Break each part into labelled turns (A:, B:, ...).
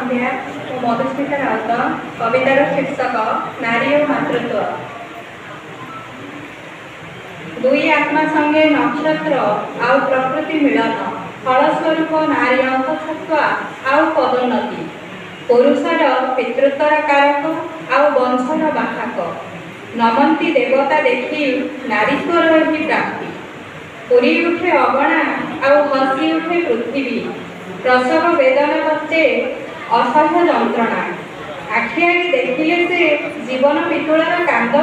A: ସନ୍ଧ୍ୟା ଓ ମଧୁସ୍ମିତା ରାଉତ। କବିତାର ଶୀର୍ଷକ ନାରୀ ଓ ମାତୃତ୍ୱ। ଦୁଇ ଆତ୍ମା ସଙ୍ଗେ ନକ୍ଷତ୍ର ଆଉ ପ୍ରକୃତି ମିଳନ, ଫଳସ୍ୱରୂପ ନାରୀ ଅନ୍ତଃସତ୍ତ୍ୱା ଆଉ ପଦୋନ୍ନତି। ପୁରୁଷର ପିତୃତ୍ୱର କାରକ ଆଉ ବଂଶର ବାହକ। ନମନ୍ତି ଦେବତା ଦେଖି ନାରୀଶ୍ୱର ହିଁ ପ୍ରାପ୍ତି। ପୁରୀ ଉଠେ ଅଗଣା ଆଉ ହସି ଉଠେ ପୃଥିବୀ। ପ୍ରସବ ବେଦନା କଷ୍ଟେ ଅସହ୍ୟ ଯନ୍ତ୍ରଣା। ଆଖି ଆଗି ଦେଖିଲେ ସେ ଜୀବନ ବିକଳର କାନ୍ଦ।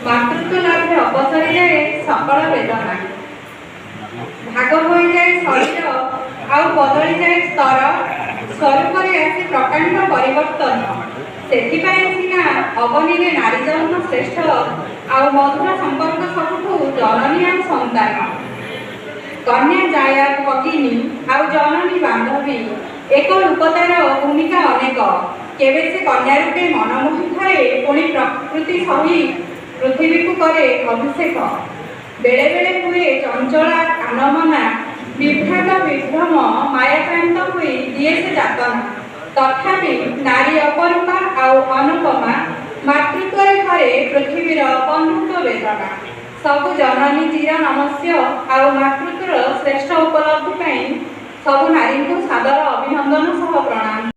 A: ମାତୃତ୍ୱ ଲାଭେ ଅପସରିଯାଏ ସକଳ ବେଦନା। ଭାଗ ହୋଇଯାଏ ଶରୀର ଆଉ ବଦଳିଯାଏ ସ୍ତର। ସ୍ୱରୂପରେ ଆସି ପ୍ରକାଣ୍ଡ ପରିବର୍ତ୍ତନ। ସେଥିପାଇଁ ସିନା ଅବନୀରେ ନାରୀ ଜନ୍ମ ଶ୍ରେଷ୍ଠ, ଆଉ ମଧୁର ସମ୍ପର୍କ ସବୁଠୁ ଜନନୀ ଆଉ ସନ୍ତାନ। କନ୍ୟା ଜାୟା ଭଗିନୀ ଆଉ ଜନନୀ ବାନ୍ଧବୀ, ଏକ ରୂପତାର ଭୂମିକା ଅନେକ। କେବେ ସେ କନ୍ୟା ରୂପେ ମନ ମୋହିଥାଏ, ପୁଣି ପ୍ରକୃତି ସହି ପୃଥିବୀକୁ କରେ ଅଭିଷେକ। ବେଳେ ବେଳେ ହୁଏ ଚଞ୍ଚଳା କାନମନା, ବିଭ୍ରାଟ ବିଭ୍ରମ ମାୟାକ୍ରାନ୍ତ ହୋଇ ଦିଏ ସେ ଯାତନା। ତଥାପି ନାରୀ ଅପରୂପା ଆଉ ଅନୁପମା। ମାତୃତ୍ୱରେ ଘରେ ପୃଥିବୀର ବନ୍ଧୁତ୍ୱ ବେଦନା। ସବୁ ଜନନୀ ଚିର ନମସ୍ୟ, ଆଉ ମାତୃତ୍ୱର ଶ୍ରେଷ୍ଠ ଉପଲବ୍ଧି ପାଇଁ ସବୁ ନାରୀଙ୍କୁ ସାଦର ଅଭିନନ୍ଦନ ସହ ପ୍ରଣାମ।